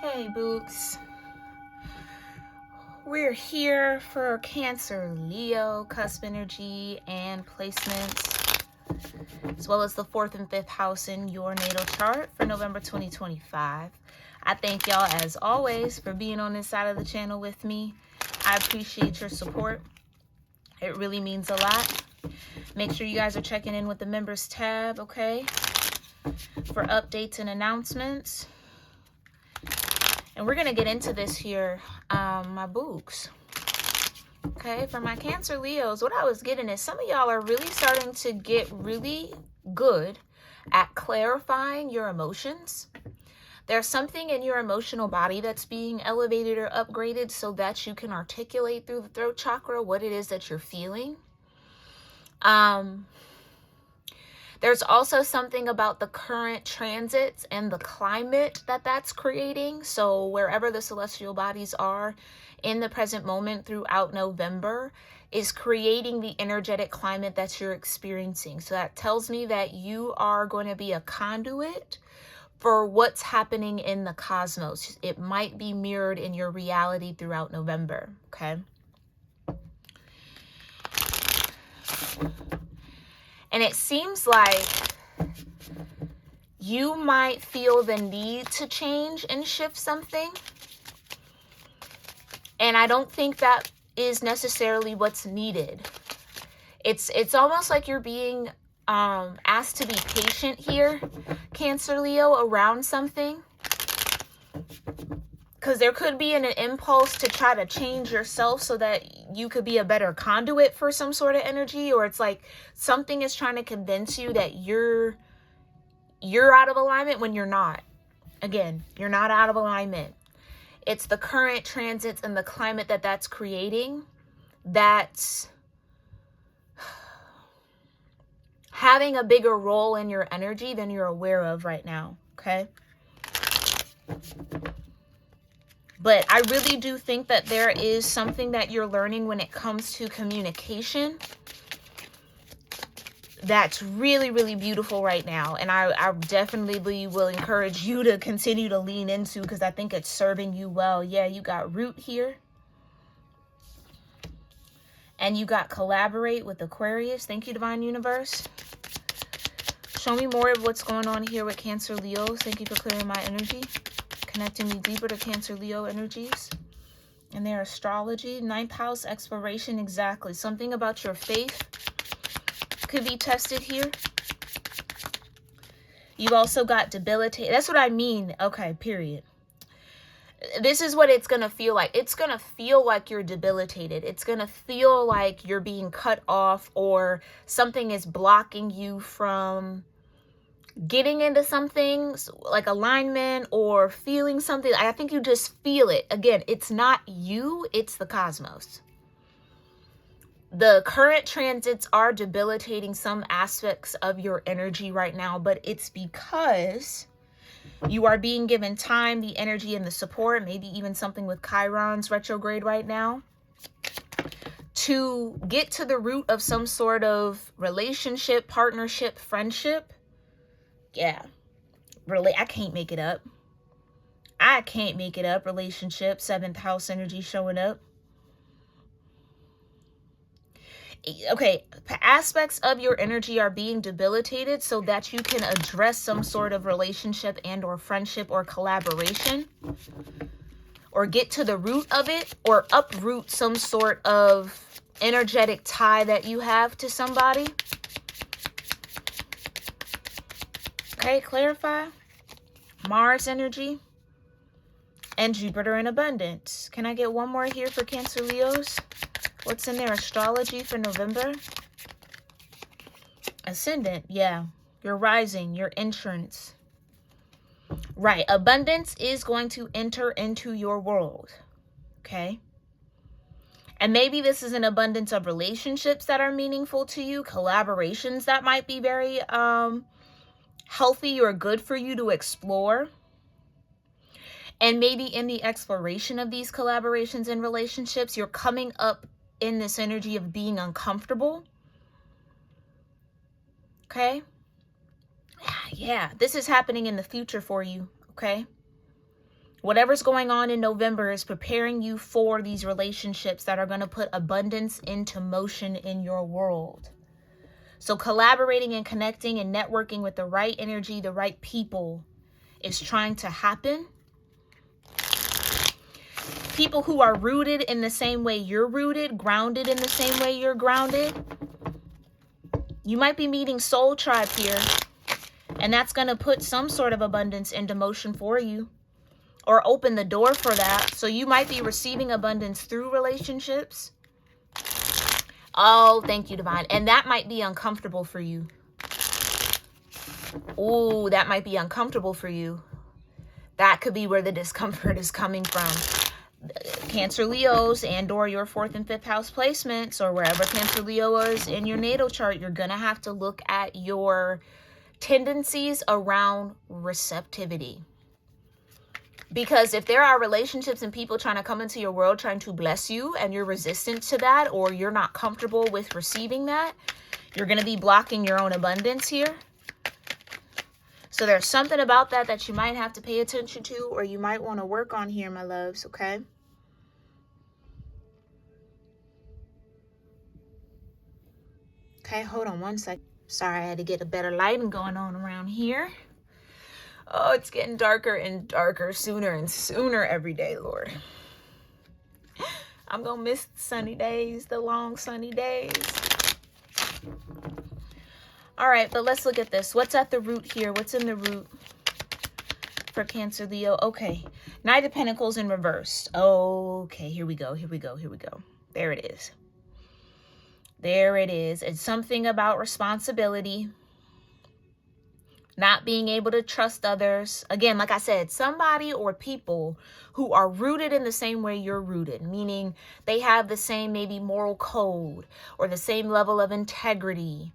Hey Books, we're here for Cancer, Leo, cusp energy and placements, as well as the 4th and 5th house in your natal chart for November 2025. I thank y'all as always for being on this side of the channel with me. I appreciate your support. It really means a lot. Make sure you guys are checking in with the members tab, okay, for updates and announcements. And we're going to get into this here, my books. Okay, for my Cancer Leos, what I was getting is some of y'all are really starting to get really good at clarifying your emotions. There's something in your emotional body that's being elevated or upgraded so that you can articulate through the throat chakra what it is that you're feeling. There's also something about the current transits and the climate that's creating. So wherever the celestial bodies are in the present moment throughout November is creating the energetic climate that you're experiencing. So that tells me that you are going to be a conduit for what's happening in the cosmos. It might be mirrored in your reality throughout November, okay? And it seems like you might feel the need to change and shift something. And I don't think that is necessarily what's needed. It's almost like you're being asked to be patient here, Cancer Leo, around something. Because there could be an impulse to try to change yourself so that you could be a better conduit for some sort of energy. Or it's like something is trying to convince you that you're out of alignment when you're not. Again, you're not out of alignment. It's the current transits and the climate that's creating that's having a bigger role in your energy than you're aware of right now, okay? But I really do think that there is something that you're learning when it comes to communication that's really, really beautiful right now. And I definitely will encourage you to continue to lean into, because I think it's serving you well. Yeah, you got root here. And you got collaborate with Aquarius. Thank you, Divine Universe. Show me more of what's going on here with Cancer Leo. Thank you for clearing my energy. Connecting me deeper to Cancer Leo energies and their astrology. 9th house exploration. Exactly. Something about your faith could be tested here. You've also got debilitated. That's what I mean. Okay, period. This is what it's going to feel like. It's going to feel like you're debilitated. It's going to feel like you're being cut off, or something is blocking you from getting into something like alignment or feeling something. I think you just feel it. Again, it's not you, it's the cosmos. The current transits are debilitating some aspects of your energy right now, but it's because you are being given time, the energy, and the support, maybe even something with Chiron's retrograde right now, to get to the root of some sort of relationship, partnership, friendship. Yeah, really, I can't make it up. I can't make it up. Relationship, 7th house energy showing up. Okay, aspects of your energy are being debilitated so that you can address some sort of relationship and or friendship or collaboration, or get to the root of it, or uproot some sort of energetic tie that you have to somebody. Okay, clarify. Mars energy and Jupiter in abundance. Can I get one more here for Cancer Leos? What's in their astrology for November? Ascendant, yeah. Your rising, your entrance. Right, abundance is going to enter into your world. Okay? And maybe this is an abundance of relationships that are meaningful to you, collaborations that might be very healthy or good for you to explore. And maybe in the exploration of these collaborations and relationships, you're coming up in this energy of being uncomfortable. Okay? Yeah, this is happening in the future for you. Okay? Whatever's going on in November is preparing you for these relationships that are going to put abundance into motion in your world. So collaborating and connecting and networking with the right energy, the right people is trying to happen. People who are rooted in the same way you're rooted, grounded in the same way you're grounded. You might be meeting soul tribe here, and that's going to put some sort of abundance into motion for you, or open the door for that. So you might be receiving abundance through relationships. Oh, thank you, Divine. And that might be uncomfortable for you. Ooh, that might be uncomfortable for you. That could be where the discomfort is coming from. Cancer Leos and or your 4th and 5th house placements, or wherever Cancer Leo is in your natal chart, you're going to have to look at your tendencies around receptivity. Because if there are relationships and people trying to come into your world trying to bless you, and you're resistant to that, or you're not comfortable with receiving that, you're going to be blocking your own abundance here. So there's something about that that you might have to pay attention to, or you might want to work on here, my loves, okay? Okay, hold on one second. Sorry, I had to get a better lighting going on around here. Oh, it's getting darker and darker, sooner and sooner every day, Lord. I'm going to miss the sunny days, the long sunny days. All right, but let's look at this. What's at the root here? What's in the root for Cancer Leo? Okay, Knight of Pentacles in reverse. Okay, here we go, here we go, here we go. There it is. There it is. It's something about responsibility. Not being able to trust others. Again, like I said, somebody or people who are rooted in the same way you're rooted, meaning they have the same maybe moral code or the same level of integrity.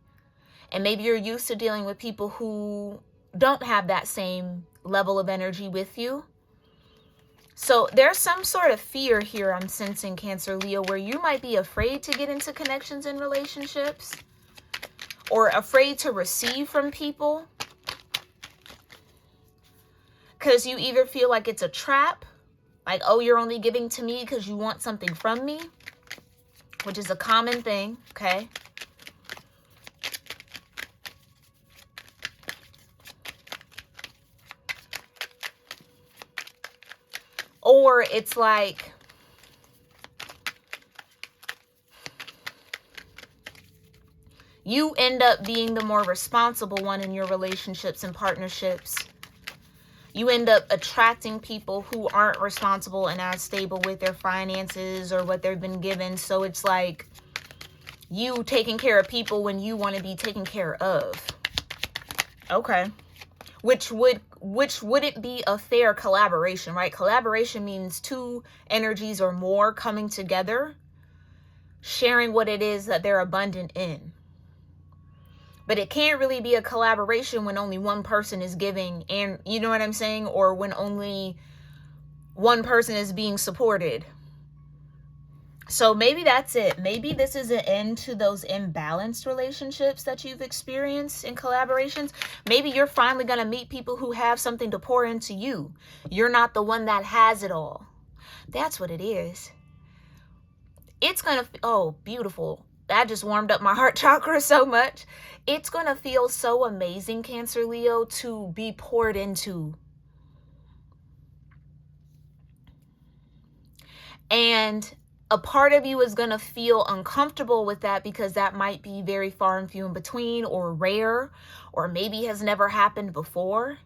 And maybe you're used to dealing with people who don't have that same level of energy with you. So there's some sort of fear here I'm sensing, Cancer Leo, where you might be afraid to get into connections and relationships, or afraid to receive from people. Because you either feel like it's a trap, like, oh, you're only giving to me because you want something from me, which is a common thing, okay? Or it's like you end up being the more responsible one in your relationships and partnerships. You end up attracting people who aren't responsible and as stable with their finances or what they've been given. So it's like you taking care of people when you want to be taken care of. Okay. Which wouldn't be a fair collaboration, right? Collaboration means two energies or more coming together, sharing what it is that they're abundant in. But it can't really be a collaboration when only one person is giving, and you know what I'm saying? Or when only one person is being supported. So maybe that's it. Maybe this is an end to those imbalanced relationships that you've experienced in collaborations. Maybe you're finally going to meet people who have something to pour into you. You're not the one that has it all. That's what it is. It's going to, oh, beautiful. That just warmed up my heart chakra so much. It's going to feel so amazing, Cancer Leo, to be poured into. And a part of you is going to feel uncomfortable with that because that might be very far and few in between, or rare, or maybe has never happened before.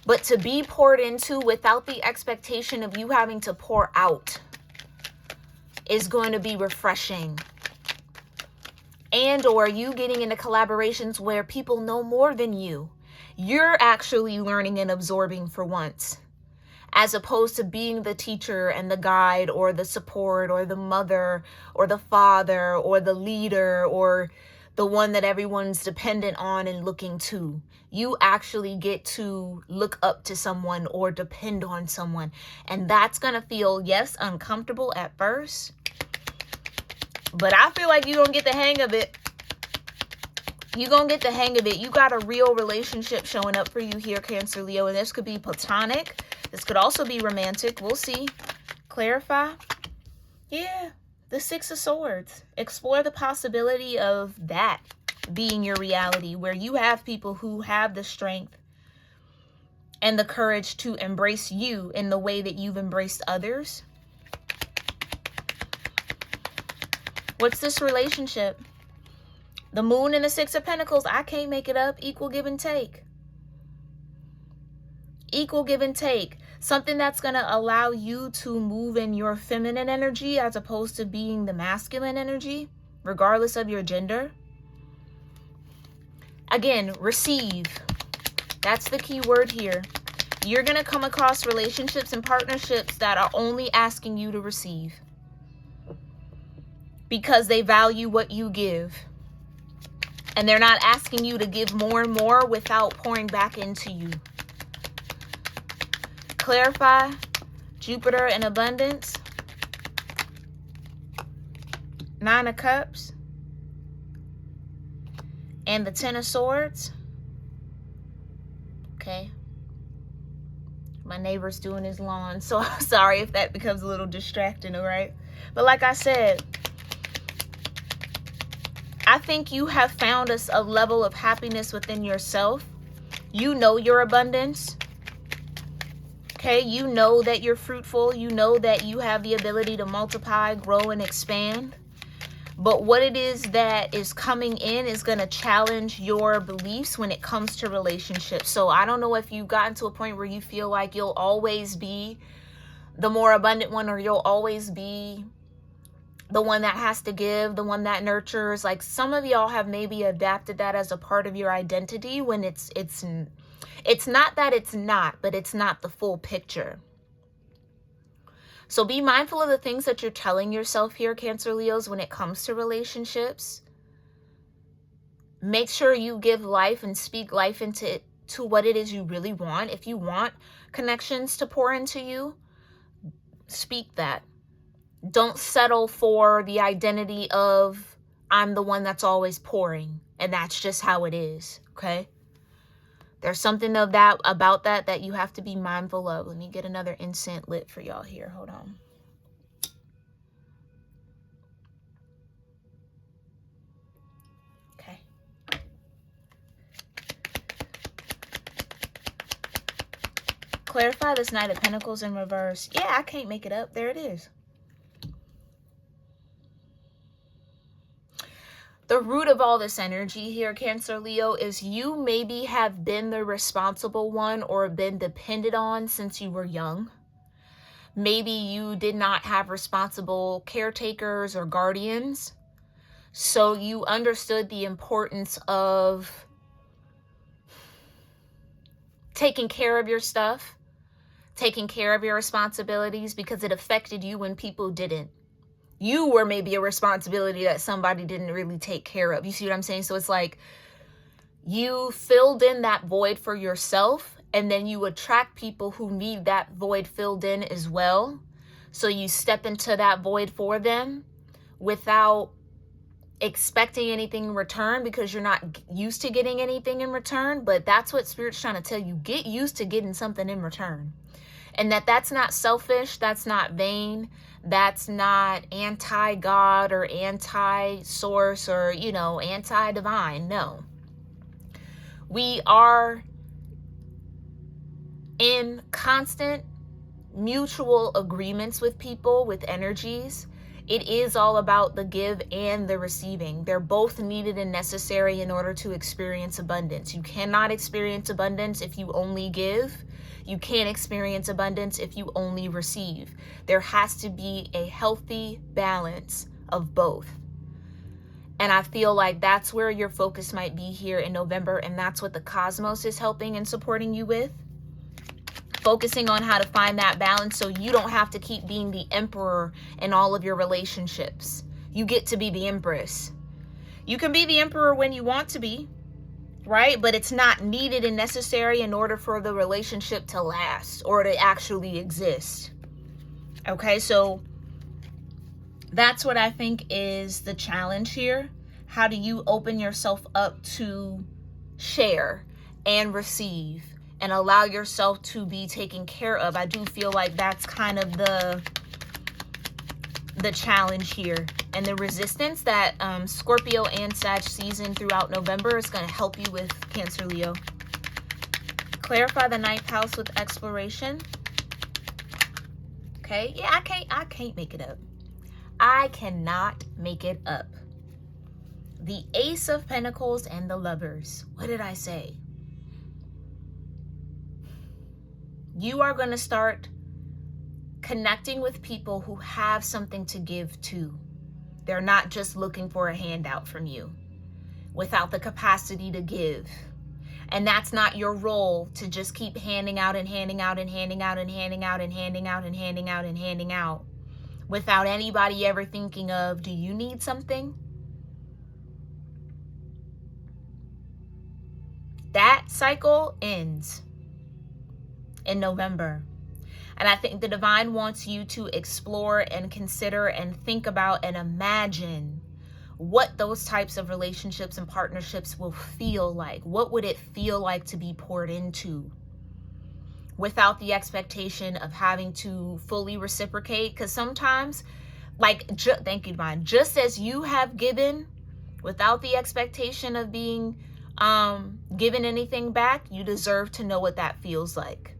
But to be poured into without the expectation of you having to pour out is going to be refreshing. And or you getting into collaborations where people know more than you. You're actually learning and absorbing for once, as opposed to being the teacher and the guide or the support or the mother or the father or the leader or the one that everyone's dependent on and looking to. You actually get to look up to someone or depend on someone. And that's going to feel, yes, uncomfortable at first. But I feel like you're going to get the hang of it. You're going to get the hang of it. You got a real relationship showing up for you here, Cancer, Leo. And this could be platonic. This could also be romantic. We'll see. Clarify. Yeah, the Six of Swords. Explore the possibility of that being your reality, where you have people who have the strength and the courage to embrace you in the way that you've embraced others. What's this relationship? The Moon and the Six of Pentacles. I can't make it up. Equal give and take. Equal give and take. Something that's going to allow you to move in your feminine energy as opposed to being the masculine energy, regardless of your gender. Again, receive. That's the key word here. You're going to come across relationships and partnerships that are only asking you to receive because they value what you give. And they're not asking you to give more and more without pouring back into you. Clarify. Jupiter and abundance. Nine of Cups. And the Ten of Swords. Okay. My neighbor's doing his lawn, so I'm sorry if that becomes a little distracting, all right? But like I said, I think you have found a level of happiness within yourself. You know your abundance. Okay, you know that you're fruitful. You know that you have the ability to multiply, grow, and expand. But what it is that is coming in is going to challenge your beliefs when it comes to relationships. So I don't know if you've gotten to a point where you feel like you'll always be the more abundant one, or you'll always be the one that has to give, the one that nurtures. Like some of y'all have maybe adapted that as a part of your identity when it's not that it's not, but it's not the full picture. So be mindful of the things that you're telling yourself here, Cancer Leos, when it comes to relationships. Make sure you give life and speak life into what it is you really want. If you want connections to pour into you, speak that. Don't settle for the identity of I'm the one that's always pouring and that's just how it is, okay? There's something of that about that you have to be mindful of. Let me get another incense lit for y'all here. Hold on. Okay. Clarify this Knight of Pentacles in reverse. Yeah, I can't make it up. There it is. The root of all this energy here, Cancer Leo, is you maybe have been the responsible one or been depended on since you were young. Maybe you did not have responsible caretakers or guardians. So you understood the importance of taking care of your stuff, taking care of your responsibilities, because it affected you when people didn't. You were maybe a responsibility that somebody didn't really take care of. You see what I'm saying? So it's like you filled in that void for yourself, and then you attract people who need that void filled in as well. So you step into that void for them without expecting anything in return, because you're not used to getting anything in return. But that's what Spirit's trying to tell you. Get used to getting something in return. And that's not selfish. That's not vain. That's not anti-God or anti-source or, anti-divine. No. We are in constant mutual agreements with people, with energies. It is all about the give and the receiving. They're both needed and necessary in order to experience abundance. You cannot experience abundance if you only give. You can't experience abundance if you only receive. There has to be a healthy balance of both. And I feel like that's where your focus might be here in November, and that's what the cosmos is helping and supporting you with. Focusing on how to find that balance so you don't have to keep being the emperor in all of your relationships. You get to be the empress. You can be the emperor when you want to be, right? But it's not needed and necessary in order for the relationship to last or to actually exist. Okay, so that's what I think is the challenge here. How do you open yourself up to share and receive and allow yourself to be taken care of? I do feel like that's kind of the challenge here, and the resistance that Scorpio and Sag season throughout November is going to help you with Cancer, Leo. Clarify the ninth house with exploration. Okay, yeah, I can't make it up. I cannot make it up. The Ace of Pentacles and the Lovers. What did I say? You are going to start connecting with people who have something to give to. They're not just looking for a handout from you without the capacity to give. And that's not your role, to just keep handing out and handing out and handing out and handing out and handing out and handing out and handing out without anybody ever thinking of, do you need something? That cycle ends in November. And I think the divine wants you to explore and consider and think about and imagine what those types of relationships and partnerships will feel like. What would it feel like to be poured into without the expectation of having to fully reciprocate? Because sometimes, like, thank you, divine, just as you have given without the expectation of being given anything back, you deserve to know what that feels like.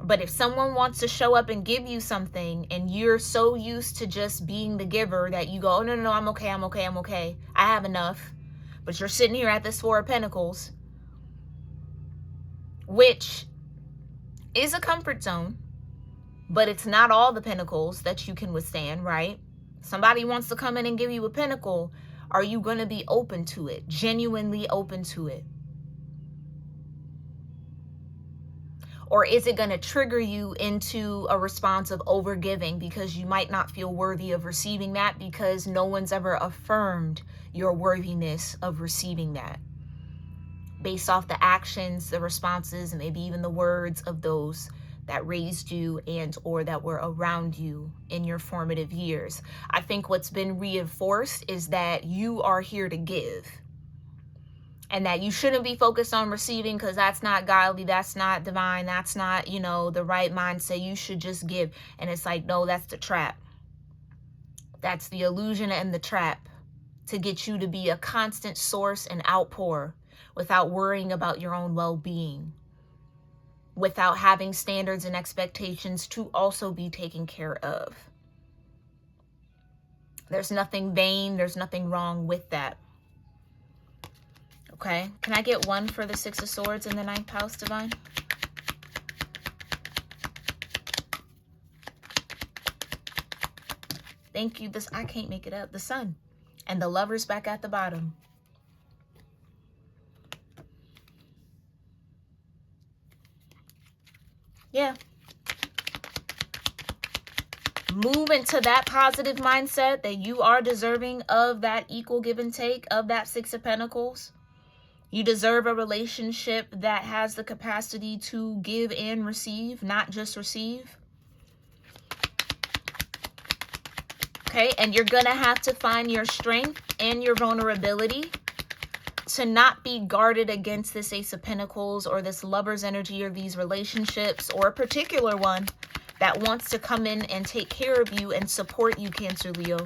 But if someone wants to show up and give you something and you're so used to just being the giver that you go, oh, no, I'm okay. I have enough. But you're sitting here at this Four of Pentacles, which is a comfort zone, but it's not all the pentacles that you can withstand, right? Somebody wants to come in and give you a pentacle. Are you going to be open to it? Genuinely open to it? Or is it going to trigger you into a response of overgiving because you might not feel worthy of receiving that because no one's ever affirmed your worthiness of receiving that based off the actions, the responses, and maybe even the words of those that raised you and or that were around you in your formative years? I think what's been reinforced is that you are here to give. And that you shouldn't be focused on receiving because that's not godly, that's not divine, that's not, the right mindset. You should just give. And it's like, no, that's the trap. That's the illusion and the trap to get you to be a constant source and outpour without worrying about your own well-being, without having standards and expectations to also be taken care of. There's nothing vain, there's nothing wrong with that. Okay, can I get one for the Six of Swords in the ninth house, divine? Thank you. I can't make it up. The Sun. And the Lovers back at the bottom. Yeah. Move into that positive mindset that you are deserving of that equal give and take of that Six of Pentacles. You deserve a relationship that has the capacity to give and receive, not just receive. Okay, and you're going to have to find your strength and your vulnerability to not be guarded against this Ace of Pentacles or this Lover's energy or these relationships or a particular one that wants to come in and take care of you and support you, Cancer, Leo.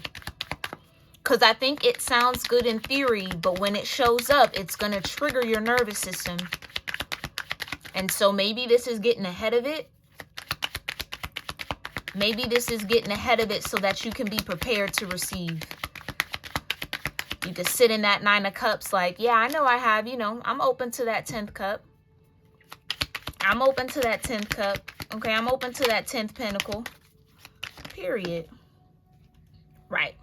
Because I think it sounds good in theory, but when it shows up, it's going to trigger your nervous system. And so maybe this is getting ahead of it. Maybe this is getting ahead of it so that you can be prepared to receive. You can sit in that Nine of Cups like, yeah, I know I have, I'm open to that 10th cup. I'm open to that 10th cup. Okay, I'm open to that 10th pentacle. Period. Right.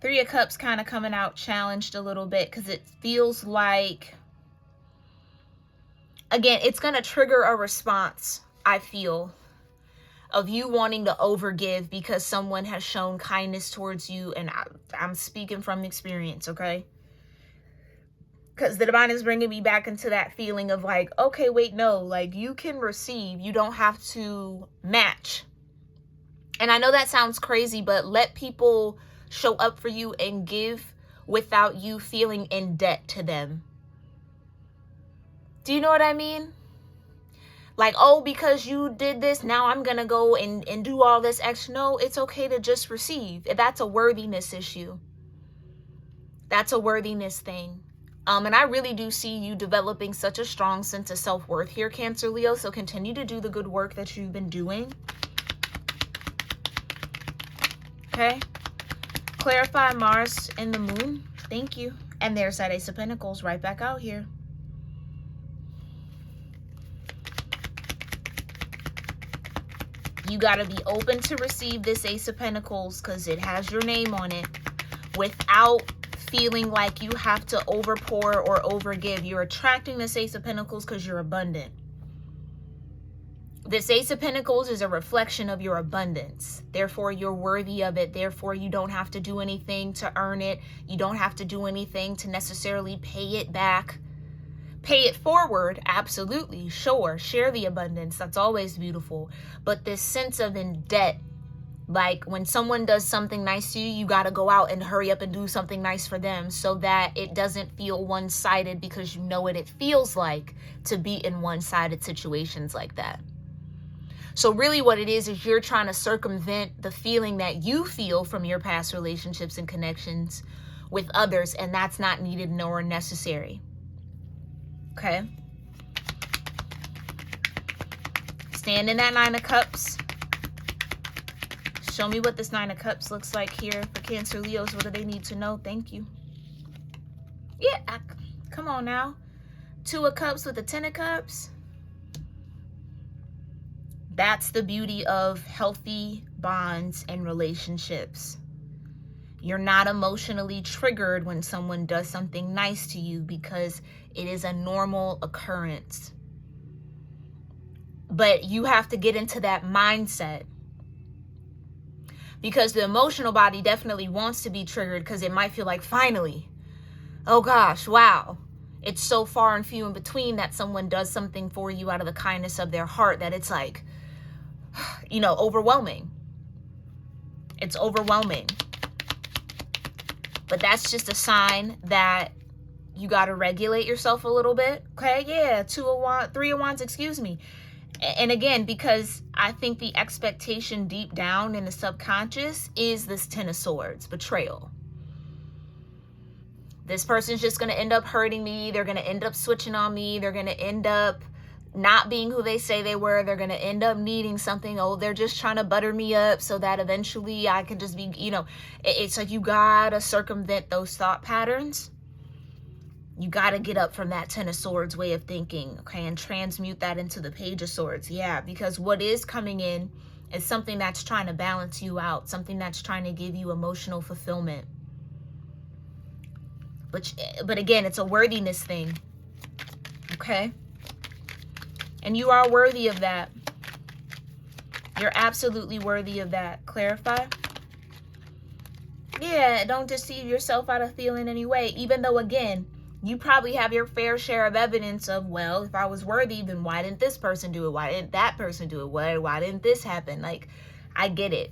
Three of Cups kind of coming out challenged a little bit because it feels like, again, it's going to trigger a response, I feel, of you wanting to overgive because someone has shown kindness towards you. And I'm speaking from experience, okay? Because the divine is bringing me back into that feeling of like, okay, wait, no, like you can receive. You don't have to match. And I know that sounds crazy, but let people show up for you and give without you feeling in debt to them. Do you know what I mean? Like, oh, because you did this, now I'm going to go and do all this extra. No, it's okay to just receive. That's a worthiness issue. That's a worthiness thing. And I really do see you developing such a strong sense of self-worth here, Cancer, Leo. So continue to do the good work that you've been doing. Okay. Clarify Mars and the moon. Thank you. And there's that Ace of Pentacles right back out here. You got to be open to receive this Ace of Pentacles because it has your name on it without feeling like you have to overpour or overgive. You're attracting this Ace of Pentacles because you're abundant. This Ace of Pentacles is a reflection of your abundance. Therefore, you're worthy of it. Therefore, you don't have to do anything to earn it. You don't have to do anything to necessarily pay it back. Pay it forward, absolutely, sure. Share the abundance. That's always beautiful. But this sense of in debt, like when someone does something nice to you, you got to go out and hurry up and do something nice for them so that it doesn't feel one-sided, because you know what it feels like to be in one-sided situations like that. So really what it is you're trying to circumvent the feeling that you feel from your past relationships and connections with others, and that's not needed nor necessary. Okay. Stand in that Nine of Cups. Show me what this Nine of Cups looks like here for Cancer, Leos. What do they need to know? Thank you. Yeah, come on now. Two of Cups with the Ten of Cups. That's the beauty of healthy bonds and relationships. You're not emotionally triggered when someone does something nice to you because it is a normal occurrence. But you have to get into that mindset, because the emotional body definitely wants to be triggered because it might feel like, finally, oh gosh, wow. It's so far and few in between that someone does something for you out of the kindness of their heart that it's like, you know, overwhelming. It's overwhelming. But that's just a sign that you got to regulate yourself a little bit. Okay, yeah, Three of Wands, excuse me. And again, because I think the expectation deep down in the subconscious is this Ten of Swords, betrayal. This person's just going to end up hurting me. They're going to end up switching on me. They're going to end up not being who they say they were. They're going to end up needing something. Oh, they're just trying to butter me up so that eventually I can just be, you know, it's like you got to circumvent those thought patterns. You got to get up from that Ten of Swords way of thinking, okay, and transmute that into the Page of Swords. Yeah, because what is coming in is something that's trying to balance you out, something that's trying to give you emotional fulfillment. But again, it's a worthiness thing, okay? And you are worthy of that. You're absolutely worthy of that. Clarify. Yeah, don't deceive yourself out of feeling any way, even though, again, you probably have your fair share of evidence of, well, if I was worthy, then why didn't this person do it? Why didn't that person do it? Why didn't this happen? Like, I get it.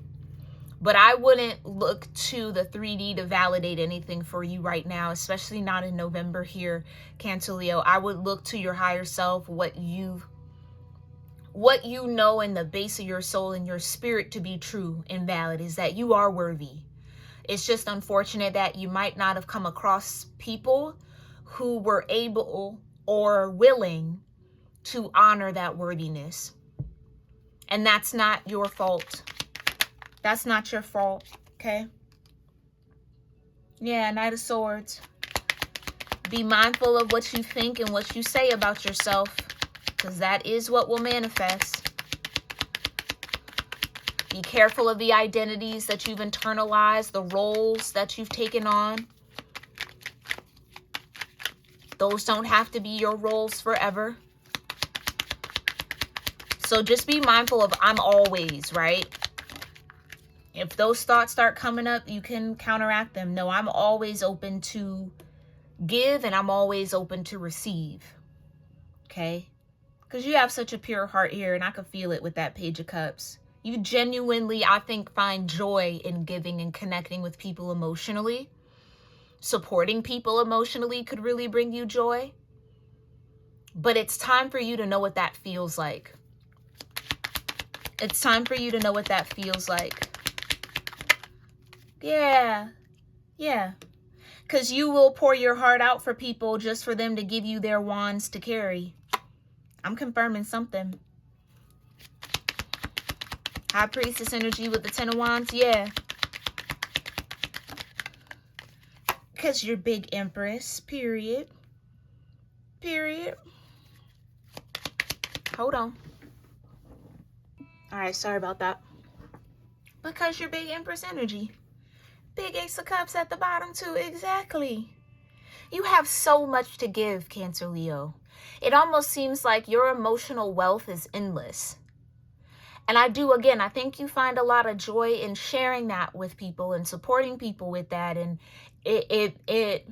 But I wouldn't look to the 3D to validate anything for you right now, especially not in November here, Cancer, Leo. I would look to your higher self, what you know in the base of your soul and your spirit to be true and valid is that you are worthy. It's just unfortunate that you might not have come across people who were able or willing to honor that worthiness. And that's not your fault. That's not your fault, okay? Yeah, Knight of Swords. Be mindful of what you think and what you say about yourself, because that is what will manifest. Be careful of the identities that you've internalized, the roles that you've taken on. Those don't have to be your roles forever. So just be mindful of I'm always, right? If those thoughts start coming up, you can counteract them. No, I'm always open to give and I'm always open to receive. Okay? Because you have such a pure heart here and I can feel it with that Page of Cups. You genuinely, I think, find joy in giving and connecting with people emotionally. Supporting people emotionally could really bring you joy. But it's time for you to know what that feels like. It's time for you to know what that feels like. Yeah. Because you will pour your heart out for people just for them to give you their wands to carry. I'm confirming something. High Priestess energy with the Ten of Wands. Yeah. Because you're big Empress. Period. Hold on. Alright, sorry about that. Because you're big Empress energy. Big Ace of Cups at the bottom too. Exactly. You have so much to give, Cancer Leo. It almost seems like your emotional wealth is endless. And I think you find a lot of joy in sharing that with people and supporting people with that. And it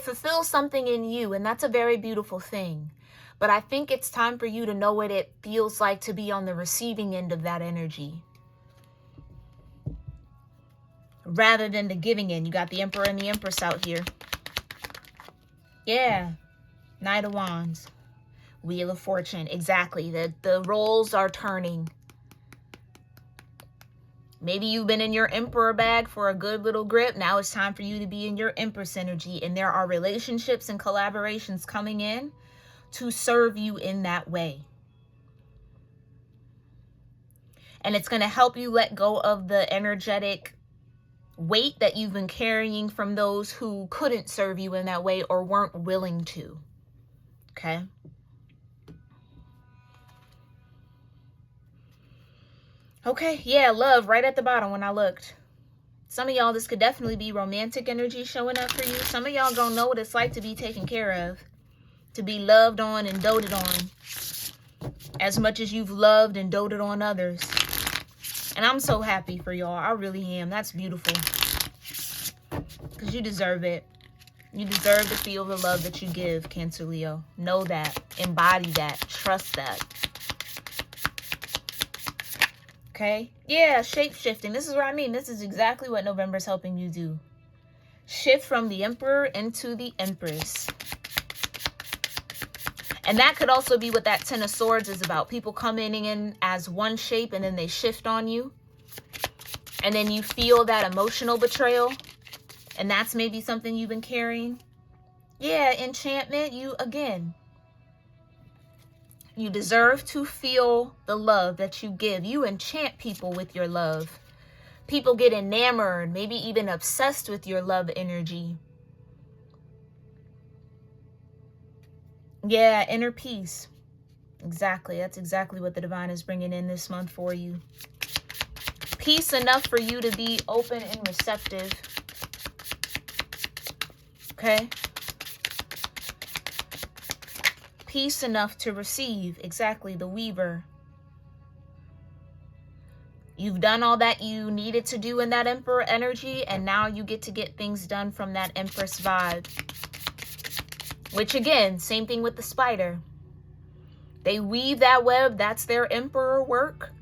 fulfills something in you. And that's a very beautiful thing. But I think it's time for you to know what it feels like to be on the receiving end of that energy, rather than the giving end. You got the Emperor and the Empress out here. Yeah. Knight of Wands. Wheel of Fortune. Exactly. The roles are turning. Maybe you've been in your Emperor bag for a good little grip. Now it's time for you to be in your Empress energy. And there are relationships and collaborations coming in to serve you in that way. And it's going to help you let go of the energetic weight that you've been carrying from those who couldn't serve you in that way or weren't willing to. Okay? Okay, yeah, love right at the bottom when I looked. Some of y'all, this could definitely be romantic energy showing up for you. Some of y'all gonna know what it's like to be taken care of, to be loved on and doted on, as much as you've loved and doted on others. And I'm so happy for y'all. I really am. That's beautiful. Because you deserve it. You deserve to feel the love that you give, Cancer Leo. Know that. Embody that. Trust that. Okay? Yeah, shape-shifting. This is what I mean. This is exactly what November's helping you do. Shift from the Emperor into the Empress. And that could also be what that Ten of Swords is about. People coming in as one shape and then they shift on you. And then you feel that emotional betrayal. And that's maybe something you've been carrying. Yeah, enchantment. You deserve to feel the love that you give. You enchant people with your love. People get enamored, maybe even obsessed with your love energy. Yeah, inner peace. Exactly. That's exactly what the divine is bringing in this month for you. Peace enough for you to be open and receptive. Okay? Peace enough to receive. Exactly, the Weaver. You've done all that you needed to do in that Emperor energy, and now you get to get things done from that Empress vibe. Which again, same thing with the spider. They weave that web, that's their Emperor work,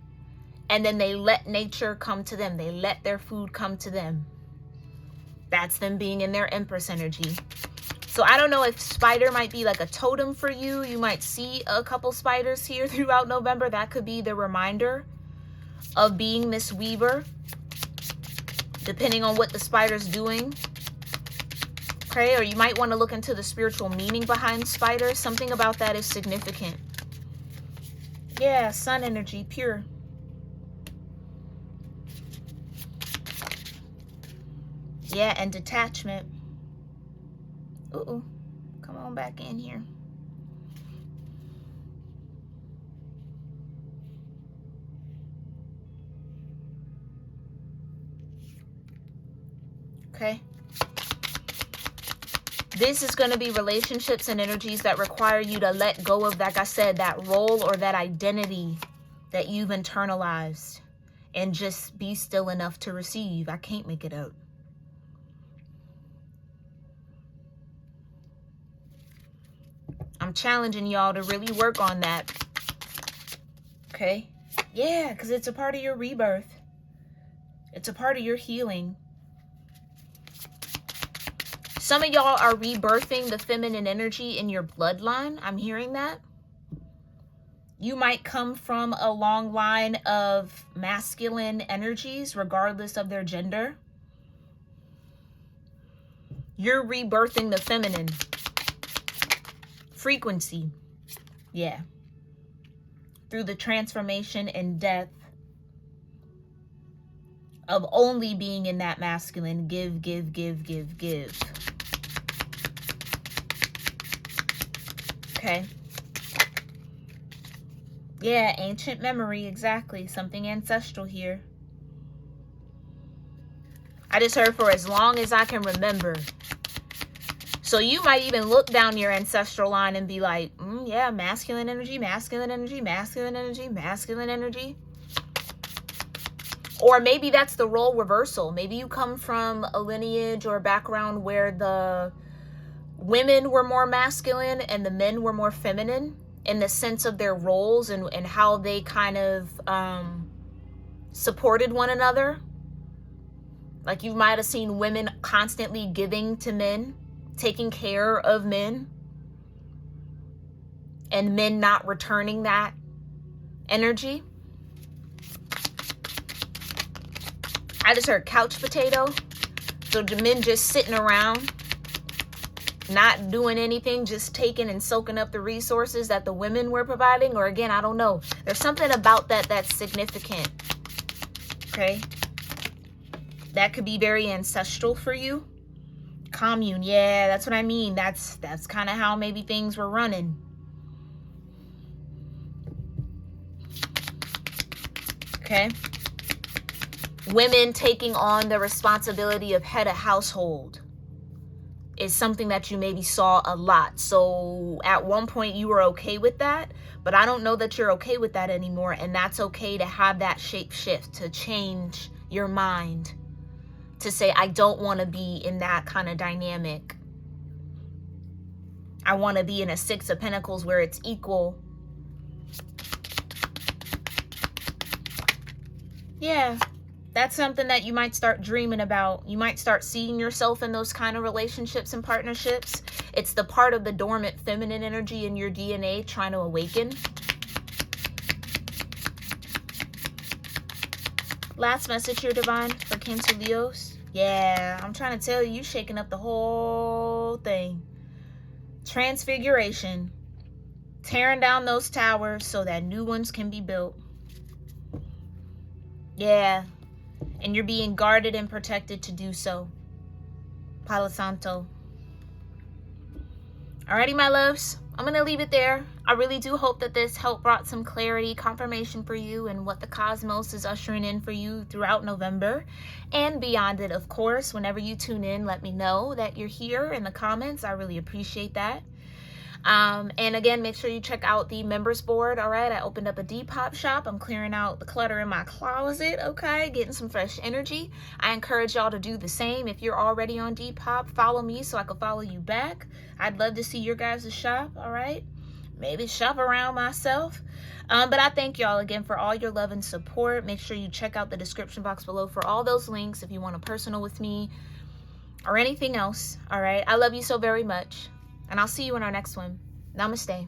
and then they let nature come to them. They let their food come to them. That's them being in their Empress energy. So I don't know if spider might be like a totem for you. You might see a couple spiders here throughout November. That could be the reminder of being this weaver, depending on what the spider's doing. Okay, or you might want to look into the spiritual meaning behind spiders. Something about that is significant. Yeah, sun energy, pure. Yeah, and detachment. Ooh, come on back in here. Okay. This is going to be relationships and energies that require you to let go of, like I said, that role or that identity that you've internalized, and just be still enough to receive. I can't make it up. I'm challenging y'all to really work on that. Okay? Yeah, because it's a part of your rebirth. It's a part of your healing. Some of y'all are rebirthing the feminine energy in your bloodline. I'm hearing that. You might come from a long line of masculine energies, regardless of their gender. You're rebirthing the feminine frequency. Yeah. Through the transformation and death of only being in that masculine give, give, give, give, give. Okay. Yeah, ancient memory, exactly. Something ancestral here. I just heard for as long as I can remember. So you might even look down your ancestral line and be like, yeah, masculine energy, masculine energy, masculine energy, masculine energy. Or maybe that's the role reversal. Maybe you come from a lineage or a background where the women were more masculine and the men were more feminine in the sense of their roles and how they kind of supported one another. Like you might have seen women constantly giving to men, taking care of men, and men not returning that energy. I just heard couch potato. So the men just sitting around, not doing anything, just taking and soaking up the resources that the women were providing. Or again, I don't know. There's something about that that's significant. Okay. That could be very ancestral for you. Commune. Yeah, that's what I mean. That's kind of how maybe things were running. Okay. Women taking on the responsibility of head of household is something that you maybe saw a lot. So at one point you were okay with that, but I don't know that you're okay with that anymore. And that's okay to have that shape shift, to change your mind, to say, I don't want to be in that kind of dynamic. I want to be in a Six of Pentacles where it's equal. Yeah. That's something that you might start dreaming about. You might start seeing yourself in those kind of relationships and partnerships. It's the part of the dormant feminine energy in your DNA trying to awaken. Last message here, Divine, for Cancer Leos. Yeah, I'm trying to tell you, you're shaking up the whole thing. Transfiguration. Tearing down those towers so that new ones can be built. Yeah. And you're being guarded and protected to do so. Palo Santo. Alrighty, my loves. I'm going to leave it there. I really do hope that this help brought some clarity, confirmation for you and what the cosmos is ushering in for you throughout November and beyond it, of course. Whenever you tune in, let me know that you're here in the comments. I really appreciate that. And again, make sure you check out the members board. All right, I opened up a Depop shop. I'm clearing out the clutter in my closet. Okay, getting some fresh energy. I encourage y'all to do the same. If you're already on Depop, follow me so I can follow you back. I'd love to see your guys' shop. All right, maybe shop around myself. But I thank y'all again for all your love and support. Make sure you check out the description box below for all those links if you want a personal with me or anything else. All right, I love you so very much. And I'll see you in our next one. Namaste.